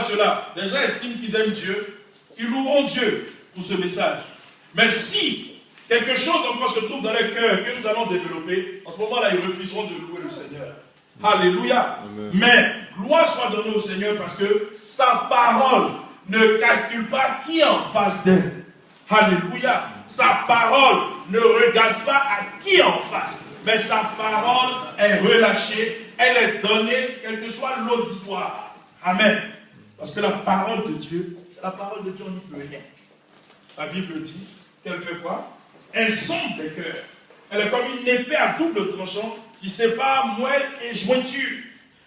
cela, des gens estiment qu'ils aiment Dieu, ils loueront Dieu pour ce message. Mais si quelque chose encore se trouve dans leur cœur que nous allons développer, en ce moment-là, ils refuseront de louer le Seigneur. Alléluia. Amen. Mais gloire soit donnée au Seigneur parce que sa parole ne calcule pas qui est en face d'elle. Alléluia. Sa parole ne regarde pas à qui est en face. Mais sa parole est relâchée, elle est donnée, quel que soit l'auditoire. Amen. Parce que la parole de Dieu, c'est la parole de Dieu, on n'y peut rien. La Bible dit qu'elle fait quoi? Elle sonde les cœurs. Elle est comme une épée à double tranchant qui sépare moelle et jointure.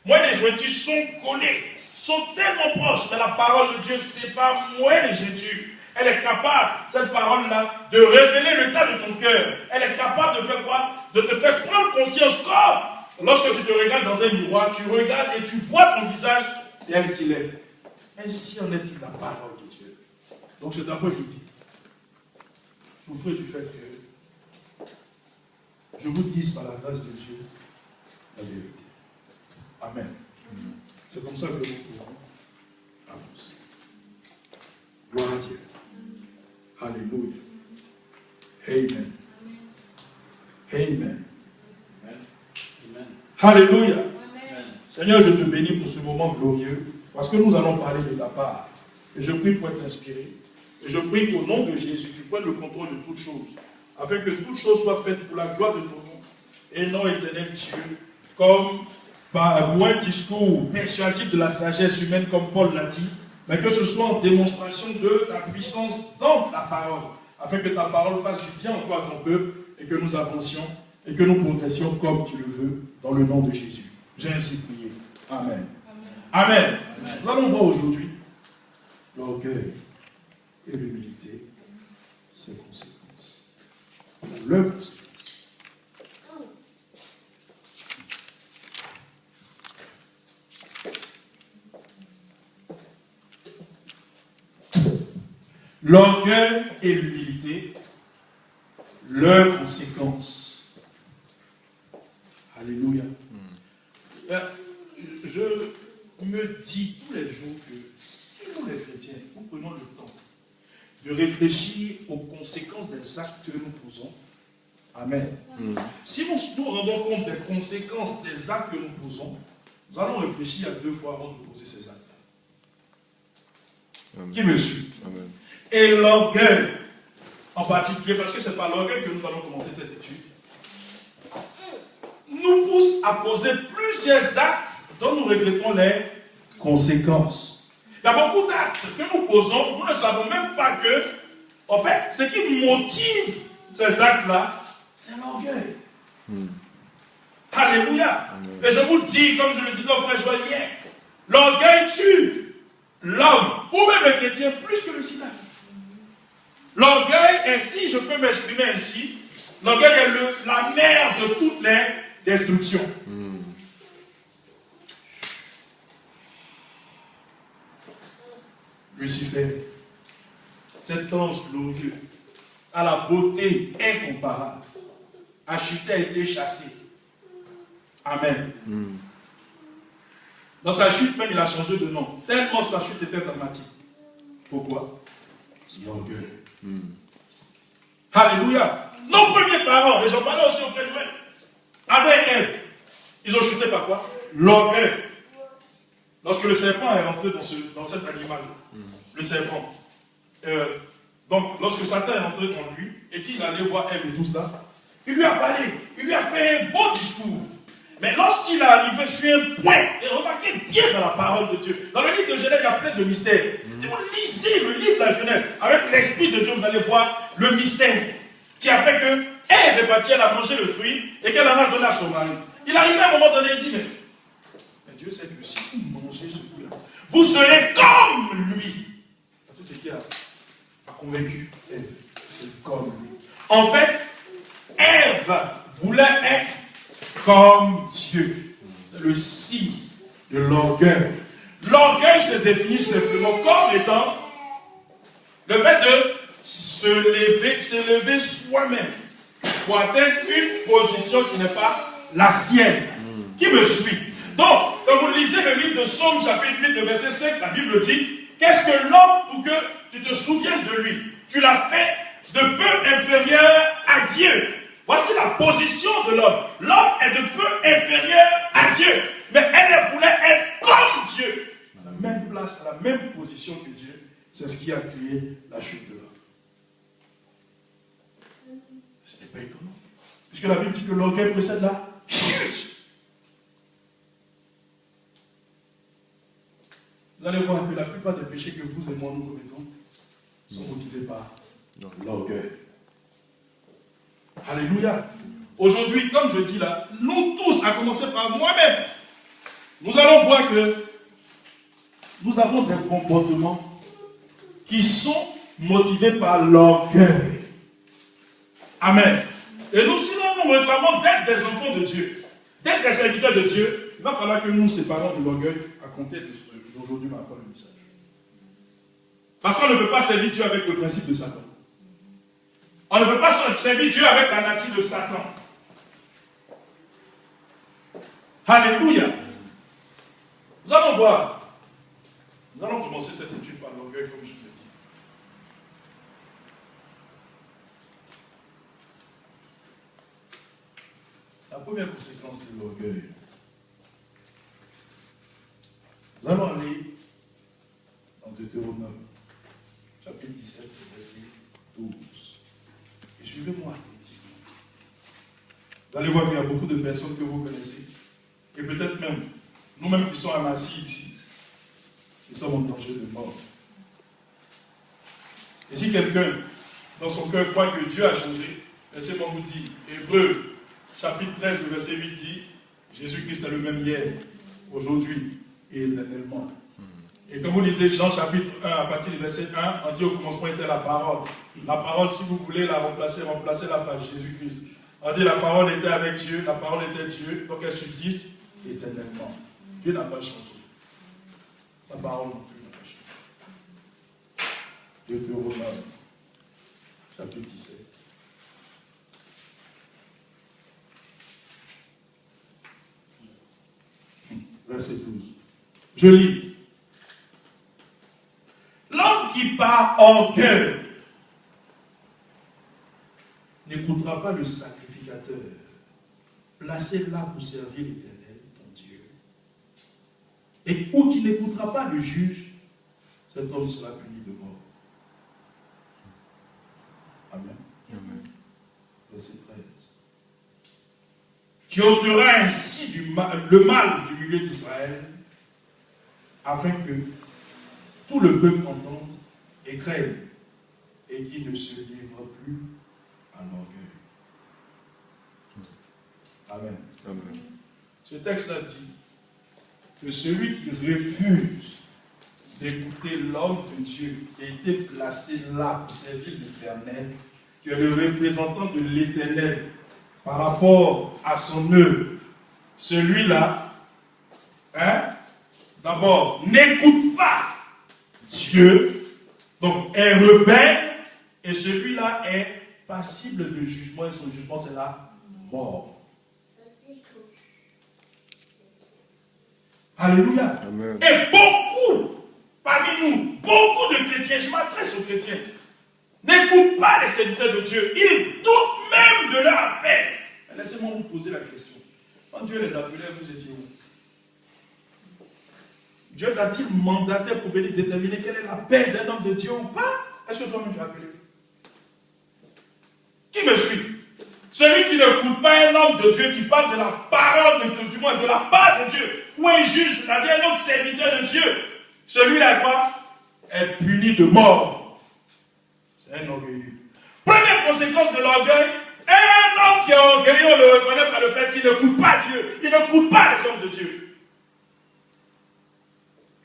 Moelle et jointure sont collées, sont tellement proches, mais la parole de Dieu sépare moelle et jointure. Elle est capable, cette parole-là, de révéler l'état de ton cœur. Elle est capable de faire quoi? De te faire prendre conscience comme lorsque tu te regardes dans un miroir, tu regardes et tu vois ton visage tel qu'il est. Ainsi en est-il la parole de Dieu. Donc c'est un peu je vous dis. Souffrez du fait que je vous dise par la grâce de Dieu la vérité. Amen. C'est comme ça que nous pouvons avancer. Gloire à Dieu. Alléluia. Amen. Amen. Amen. Alléluia. Amen. Seigneur, je te bénis pour ce moment glorieux, parce que nous allons parler de ta part. Et je prie pour être inspiré. Et je prie qu'au nom de Jésus, tu prennes le contrôle de toutes choses, afin que toutes choses soient faites pour la gloire de ton nom. Et non, éternel Dieu, comme par un discours persuasif de la sagesse humaine, comme Paul l'a dit, mais que ce soit en démonstration de ta puissance dans ta parole, afin que ta parole fasse du bien encore à ton peuple, et que nous avancions, et que nous progressions comme tu le veux, dans le nom de Jésus. J'ai ainsi prié. Amen. Amen. Amen. Amen. Nous allons voir aujourd'hui l'orgueil et l'humilité, ses conséquences. Leurs conséquences. L'orgueil et l'humilité, leurs conséquences. Alléluia. Je me dis tous les jours que si nous les chrétiens, nous prenons le temps de réfléchir aux conséquences des actes que nous posons, amen. Si nous nous rendons compte des conséquences des actes que nous posons, nous allons réfléchir à 2 fois avant de poser ces actes. Amen. Qui me suit? Amen. Et l'orgueil, en particulier, parce que c'est par l'orgueil que nous allons commencer cette étude, nous pousse à poser plusieurs actes dont nous regrettons les conséquences. Il y a beaucoup d'actes que nous posons, nous ne savons même pas que, en fait, ce qui motive ces actes-là, c'est l'orgueil. Alléluia. Amen. Et je vous dis, comme je le disais au frère Joël hier, l'orgueil tue l'homme, ou même le chrétien, plus que le sida. L'orgueil, ainsi, je peux m'exprimer ainsi, l'orgueil est la mère de toutes les destructions. Lucifer, cet ange glorieux, à la beauté incomparable, a chuté, a été chassé. Amen. Dans sa chute, même, il a changé de nom. Tellement sa chute était dramatique. Pourquoi? L'orgueil. Alléluia. Nos premiers parents, et j'en parlais aussi au frère Joël, Adam et Ève, ils ont chuté par quoi? L'orgueil. Lorsque le serpent est rentré dans cet animal, le serpent, donc lorsque Satan est rentré en lui, et qu'il allait voir Ève et tout cela, il lui a parlé, il lui a fait un beau discours. Mais lorsqu'il est arrivé sur un point, et remarquez bien dans la parole de Dieu, dans le livre de Genèse, il y a plein de mystères. Si vous lisez le livre de la Genèse, avec l'Esprit de Dieu, vous allez voir le mystère qui a fait que Ève est partie, elle a mangé le fruit, et qu'elle en a donné à son mari. Il arrive à un moment donné, il dit, mais Dieu sait que si vous mangez ce fruit-là, vous serez comme lui. C'est ce qui a convaincu Ève. C'est comme lui. En fait, Ève voulait être comme Dieu. C'est le signe de l'orgueil. L'orgueil se définit simplement comme étant le fait de s'élever soi-même pour atteindre une position qui n'est pas la sienne. Qui me suit? Donc, quand vous lisez le livre de Somme, chapitre 8, le verset 5, la Bible dit, qu'est-ce que l'homme pour que tu te souviennes de lui? Tu l'as fait de peu inférieur à Dieu. Voici la position de l'homme. L'homme est de peu inférieur à Dieu. Mais elle voulait être comme Dieu. À la même place, à la même position que Dieu. C'est ce qui a créé la chute de l'homme. Ce n'est pas étonnant. Puisque la Bible dit que l'orgueil précède la chute. Vous allez voir que la plupart des péchés que vous et moi nous commettons sont motivés par l'orgueil. Alléluia. Aujourd'hui, comme je dis là, nous tous, à commencer par moi-même, nous allons voir que nous avons des comportements qui sont motivés par l'orgueil. Amen. Et nous, sinon, nous réclamons d'être des enfants de Dieu, d'être des serviteurs de Dieu. Il va falloir que nous nous séparions de l'orgueil à compter d'aujourd'hui, ma parole, le message. Parce qu'on ne peut pas servir Dieu avec le principe de Satan. On ne peut pas servir Dieu avec la nature de Satan. Alléluia. Nous allons voir. Nous allons commencer cette étude par l'orgueil, comme je vous ai dit. La première conséquence de l'orgueil. Nous allons aller dans Deutéronome, chapitre 17, verset 12. Et suivez-moi attentivement. Vous allez voir qu'il y a beaucoup de personnes que vous connaissez. Et peut-être même, nous-mêmes qui sommes amassés ici, nous sommes en danger de mort. Et si quelqu'un, dans son cœur, croit que Dieu a changé, laissez-moi vous dire, Hébreux, chapitre 13, le verset 8 dit, Jésus-Christ est le même hier, aujourd'hui et éternellement. Et quand vous lisez Jean chapitre 1, à partir du verset 1, on dit au commencement était la parole. La parole, si vous voulez la remplacer, remplacez la page Jésus-Christ. On dit la parole était avec Dieu, la parole était Dieu, donc elle subsiste éternellement. Dieu n'a pas changé. Sa parole non plus n'a pas changé. Deutéronome, chapitre 17. Verset 12. Je lis. L'homme qui par orgueil n'écoutera pas le sacrificateur, placé là pour servir l'Éternel, ton Dieu. Et ou qui n'écoutera pas le juge, cet homme sera puni de mort. Amen. Amen. Verset 13. Tu ôteras ainsi le mal du milieu d'Israël, afin que tout le peuple entende et craigne, et qui ne se livre plus à l'orgueil. Amen. Amen. Ce texte-là dit que celui qui refuse d'écouter l'homme de Dieu qui a été placé là pour servir l'Éternel, qui est le représentant de l'Éternel par rapport à son œuvre, celui-là, d'abord, n'écoute pas Dieu, donc est rebelle, et celui-là est passible de jugement, et son jugement c'est la mort. Alléluia. Amen. Et beaucoup, parmi nous, beaucoup de chrétiens, je m'adresse aux chrétiens, n'écoutent pas les serviteurs de Dieu, ils doutent même de leur appel. Laissez-moi vous poser la question. Quand Dieu les appelait, vous étiez où? Dieu t'a-t-il mandaté pour venir déterminer quel est l'appel d'un homme de Dieu ou pas? Est-ce que toi-même tu as appelé? Qui me suit? Celui qui n'écoute pas un homme de Dieu qui parle de la parole de Dieu, du moins de la part de Dieu, ou un juge, c'est-à-dire un autre serviteur de Dieu, celui-là quoi? Est puni de mort. C'est un orgueilleux. Première conséquence de l'orgueil, un homme qui est orgueilleux, on le reconnaît par le fait qu'il n'écoute pas Dieu, il n'écoute pas les hommes de Dieu.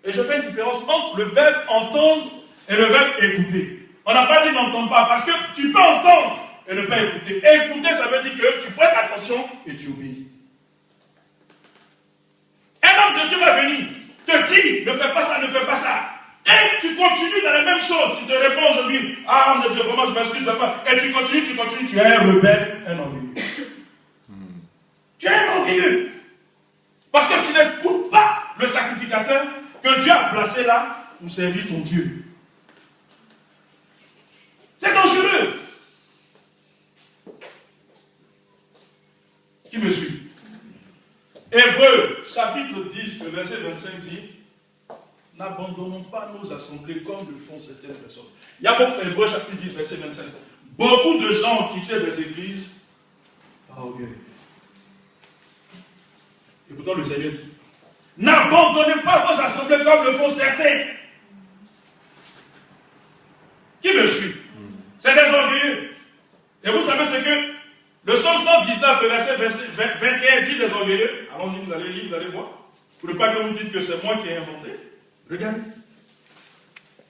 Et je fais une différence entre le verbe entendre et le verbe écouter. On n'a pas dit n'entendre pas, parce que tu peux entendre et ne pas écouter. Et écouter, ça veut dire que tu prêtes attention et tu obéis. Un homme de Dieu va venir, te dire, ne fais pas ça, ne fais pas ça. Et tu continues dans la même chose. Tu te réponds aujourd'hui, ah, homme de Dieu, vraiment, je m'excuse, je ne vais pas. Et tu continues, tu es un rebelle, un orgueilleux. Tu es un orgueilleux. Parce que tu n'écoutes pas le sacrificateur que Dieu a placé là pour servir ton Dieu. C'est dangereux. Qui me suit? Hébreux, chapitre 10, le verset 25 dit, n'abandonnons pas nos assemblées comme le font certaines personnes. Il y a beaucoup, Hébreux, chapitre 10, verset 25. Beaucoup de gens ont quitté des églises par orgueil. Et pourtant le Seigneur dit, n'abandonnez pas vos assemblées comme le font certains. Qui me suit? C'est des orgueilleux. Et vous savez ce que le psaume 119, le verset 21 dit des orgueilleux. Allons-y, vous allez lire, vous allez voir. Pour ne pas que vous me dites que c'est moi qui ai inventé. Regardez.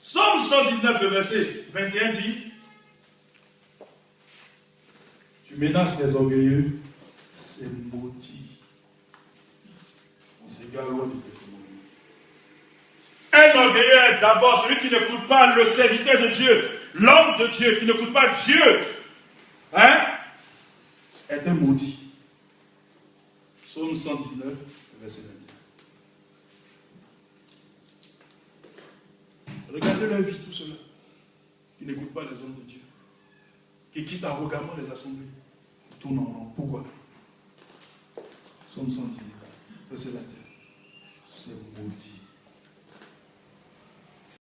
Psaume 119, le verset 21 dit, tu menaces les orgueilleux, c'est maudit. C'est galop de un orgueilleux est d'abord celui qui n'écoute pas le serviteur de Dieu, l'homme de Dieu, qui n'écoute pas Dieu, hein, est un maudit. Psaume 119, verset 21. Regardez leur vie, tout cela, qui n'écoutent pas les hommes de Dieu, qui quittent arrogamment les assemblées, qui tournent en rond. Pourquoi? Psaume 119, verset 21. C'est maudit.